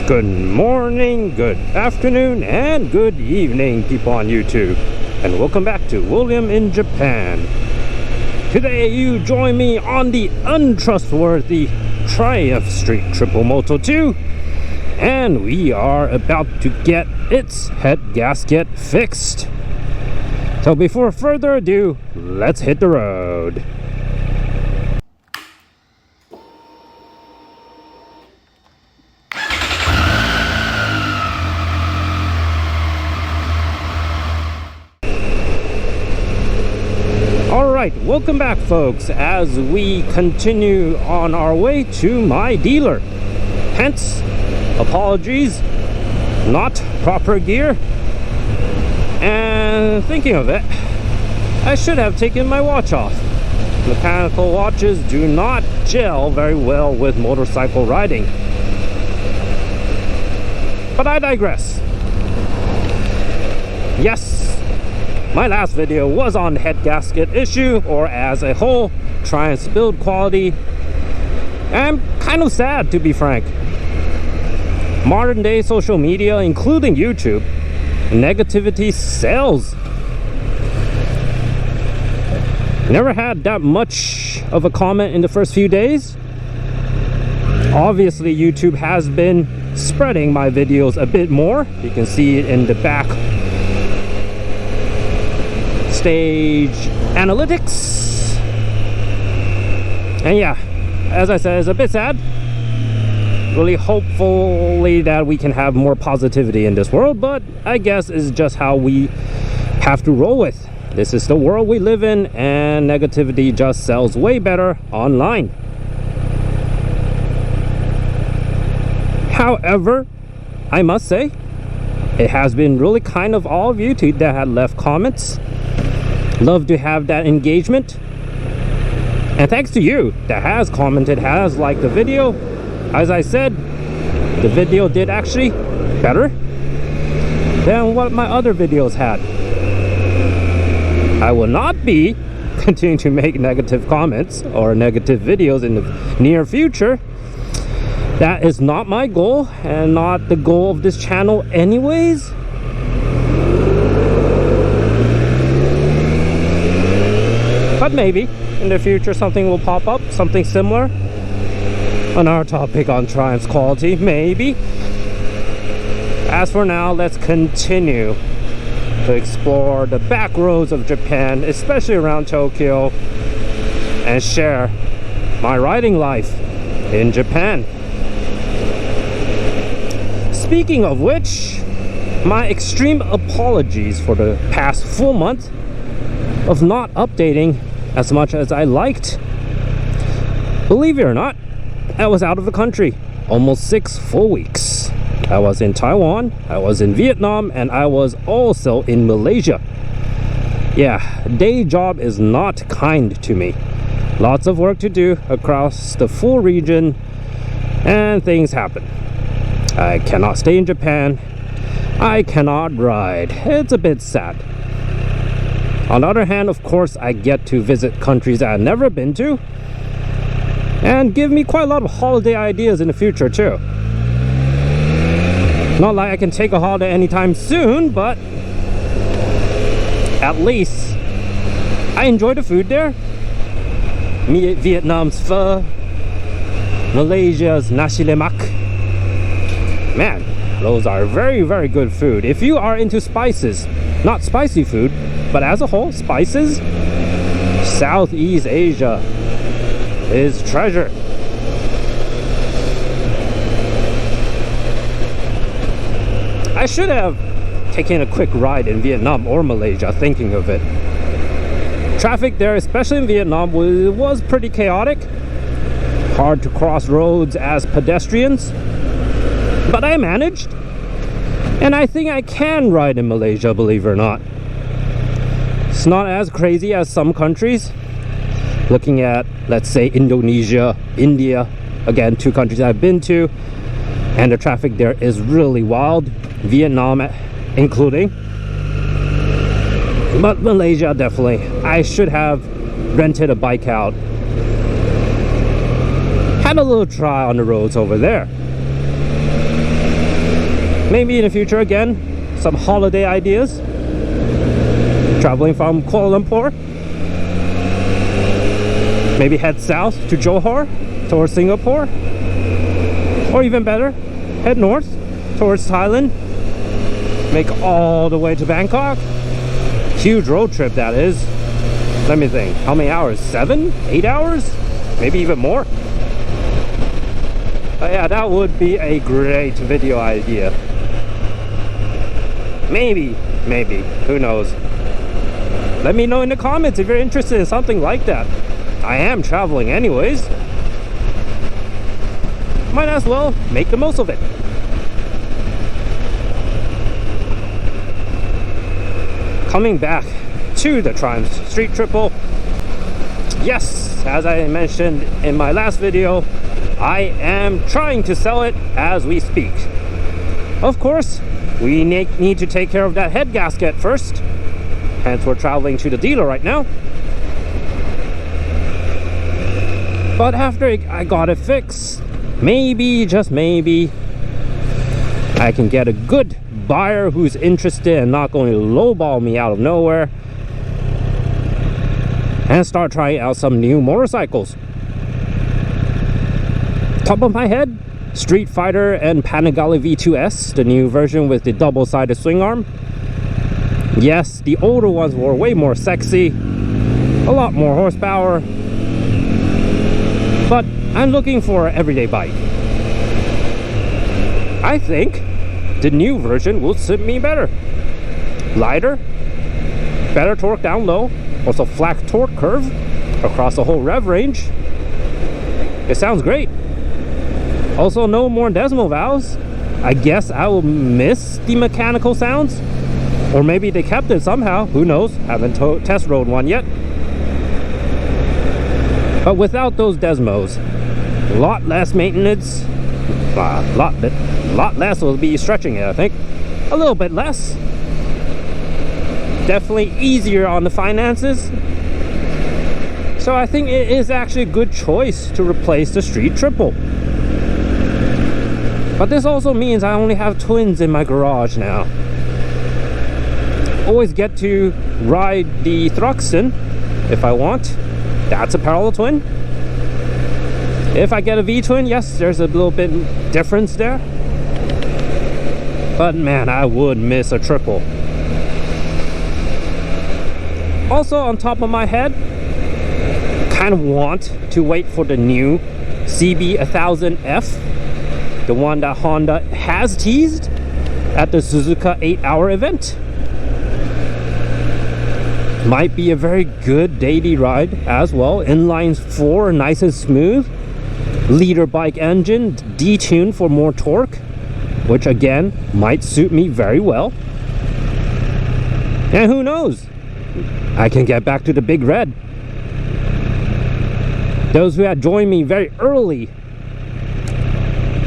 Good morning, good afternoon, and good evening, people on YouTube. And welcome back to William in Japan. Today you join me on the untrustworthy Triumph Street Triple Moto 2. And we are about to get its head gasket fixed. So before further ado, let's hit the road. Alright, welcome back folks, as we continue on our way to my dealer. Hence, apologies, not proper gear. And thinking of it, I should have taken my watch off. Mechanical watches do not gel very well with motorcycle riding. But I digress. Yes, my last video was on head gasket issue, or as a whole, Triumph's build quality. I'm kind of sad, to be frank. Modern day social media, including YouTube, negativity sells. Never had that much of a comment in the first few days. Obviously, YouTube has been spreading my videos a bit more. You can see it in the back stage analytics. And yeah, as I said, it's a bit sad. Really hopefully that we can have more positivity in this world, but I guess it's just how we have to roll with. This is the world we live in, and negativity just sells way better online. However, I must say, it has been really kind of all of you that had left comments. Love to have that engagement. And thanks to you that has commented, has liked the video. As I said, the video did actually better than what my other videos had. I will not be continuing to make negative comments or negative videos in the near future. That is not my goal, and not the goal of this channel anyways. But maybe in the future something will pop up, something similar on our topic on Triumph's quality, maybe. As for now, let's continue to explore the back roads of Japan, especially around Tokyo, and share my riding life in Japan. Speaking of which, my extreme apologies for the past full month of not updating as much as I liked. Believe it or not, I was out of the country almost 6 full weeks. I was in Taiwan, I was in Vietnam, and I was also in Malaysia. Yeah, day job is not kind to me. Lots of work to do across the full region, and things happen. I cannot stay in Japan. I cannot ride. It's a bit sad. On the other hand, of course, I get to visit countries I've never been to, and give me quite a lot of holiday ideas in the future too. Not like I can take a holiday anytime soon, but at least I enjoy the food there. Vietnam's pho, Malaysia's nasi lemak. Man, those are very, very good food. If you are into spices, not spicy food, but as a whole, spices, Southeast Asia is treasure. I should have taken a quick ride in Vietnam or Malaysia, thinking of it. Traffic there, especially in Vietnam, was pretty chaotic. Hard to cross roads as pedestrians. But I managed. And I think I can ride in Malaysia, believe it or not. It's not as crazy as some countries. Looking at, let's say, Indonesia, India, again, 2 countries I've been to, and the traffic there is really wild. Vietnam including. But Malaysia, definitely. I should have rented a bike out. Had a little try on the roads over there. Maybe in the future again, some holiday ideas. Traveling from Kuala Lumpur. Maybe head south to Johor, towards Singapore. Or even better, head north towards Thailand. Make all the way to Bangkok. Huge road trip that is. Let me think, how many hours? 7? 8 hours? Maybe even more. But yeah, that would be a great video idea. Maybe, who knows. Let me know in the comments if you're interested in something like that. I am traveling anyways. Might as well make the most of it. Coming back to the Triumph Street Triple. Yes, as I mentioned in my last video, I am trying to sell it as we speak. Of course, we need to take care of that head gasket first. Hence, we're traveling to the dealer right now. But after I got it fixed, maybe, just maybe, I can get a good buyer who's interested and not going to lowball me out of nowhere and start trying out some new motorcycles. Top of my head, Street Fighter and Panigale V2S, the new version with the double-sided swing arm. Yes, the older ones were way more sexy, a lot more horsepower, but I'm looking for an everyday bike. I think the new version will suit me better. Lighter, better torque down low, also flat torque curve across the whole rev range. It sounds great. Also, no more decimal valves. I guess I will miss the mechanical sounds, or maybe they kept it somehow, who knows. Haven't test rode one yet. But without those Desmos, a lot less maintenance, a lot less will be stretching it, I think. A little bit less. Definitely easier on the finances. So I think it is actually a good choice to replace the Street Triple. But this also means I only have twins in my garage now. Always get to ride the Thruxton if I want. That's a parallel twin. If I get a V-twin, yes, there's a little bit difference there. But man, I would miss a triple. Also, on top of my head, kind of want to wait for the new CB1000F, the one that Honda has teased at the Suzuka 8-hour event. Might be a very good daily ride as well. Inline 4, nice and smooth. Leader bike engine, detuned for more torque, which again might suit me very well. And who knows, I can get back to the big red. Those who had joined me very early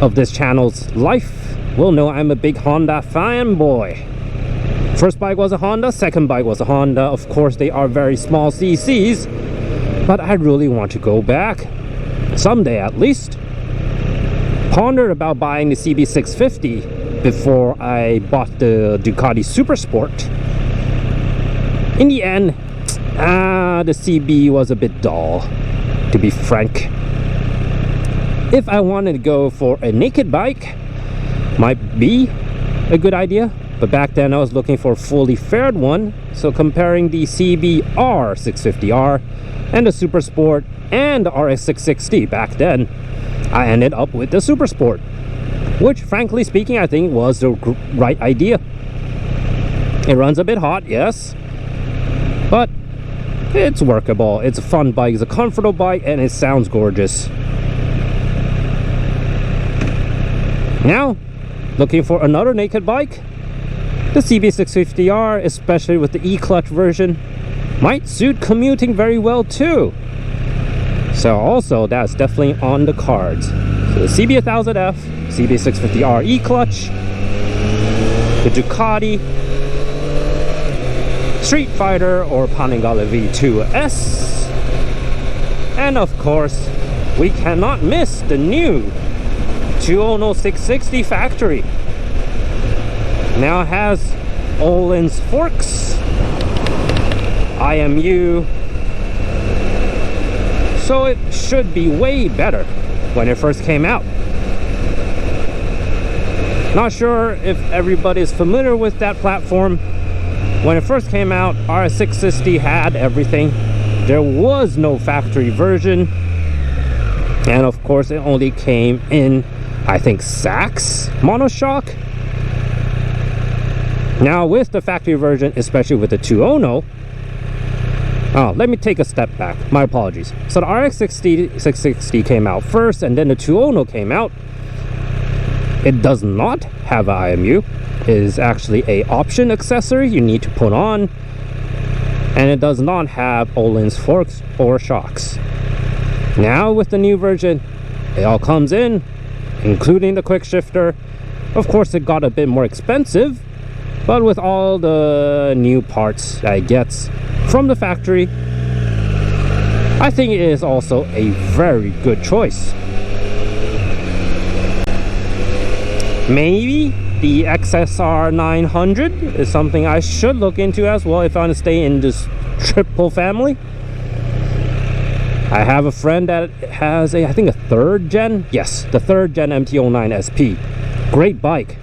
of this channel's life will know I'm a big Honda fanboy. First bike was a Honda, second bike was a Honda. Of course, they are very small CCs, but I really want to go back, someday at least. Pondered about buying the CB650 before I bought the Ducati Super Sport. In the end, the CB was a bit dull, to be frank. If I wanted to go for a naked bike, might be a good idea. But back then I was looking for a fully fared one, so comparing the CBR 650R and the Super Sport and the RS660 back then, I ended up with the Super Sport, which frankly speaking I think was the right idea. It runs a bit hot, yes, but it's workable. It's a fun bike, it's a comfortable bike, and it sounds gorgeous. Now, looking for another naked bike. The CB650R, especially with the E-clutch version, might suit commuting very well too. So also, that's definitely on the cards. So the CB1000F, CB650R E-clutch, the Ducati, Street Fighter or Panigale V2S, and of course, we cannot miss the new 206 660 factory. Now it has Öhlins forks, IMU, so it should be way better when it first came out. Not sure if everybody's familiar with that platform. When it first came out, RX660 had everything. There was no factory version, and of course it only came in, I think, Sachs monoshock. Now with the factory version, especially with the 2.0, let me take a step back, my apologies. So the RX660 came out first, and then the 2.0 came out. It does not have an IMU. It is actually a option accessory you need to put on, and it does not have Öhlins forks or shocks. Now with the new version, it all comes in, including the quick shifter. Of course it got a bit more expensive, but with all the new parts that it gets from the factory, I think it is also a very good choice. Maybe the XSR 900 is something I should look into as well if I want to stay in this triple family. I have a friend that has I think a 3rd gen, yes, the 3rd gen MT-09 SP. Great bike.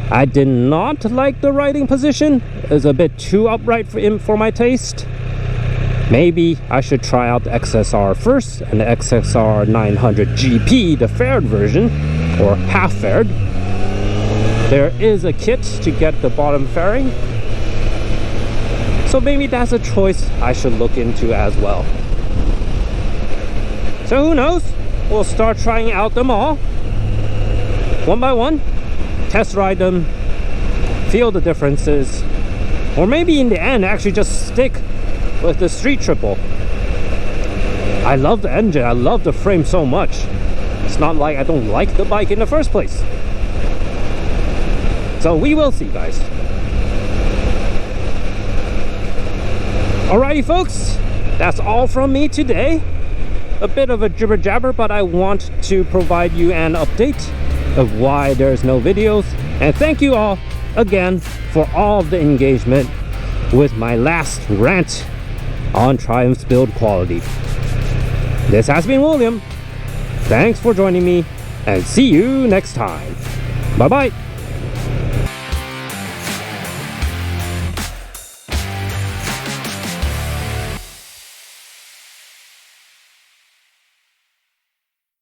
I did not like the riding position. It's a bit too upright for my taste. Maybe I should try out the XSR first, and the XSR 900 GP, the faired version, or half faired. There is a kit to get the bottom fairing, so maybe that's a choice I should look into as well. So who knows, we'll start trying out them all one by one, test ride them, feel the differences, or maybe in the end actually just stick with the street triple. I love the engine, I love the frame so much. It's not like I don't like the bike in the first place. So we will see, guys. Alrighty folks, that's all from me today. A bit of a jibber jabber, but I want to provide you an update of why there's no videos. And thank you all again for all of the engagement with my last rant on Triumph's build quality. This has been William. Thanks for joining me, and see you next time. Bye bye.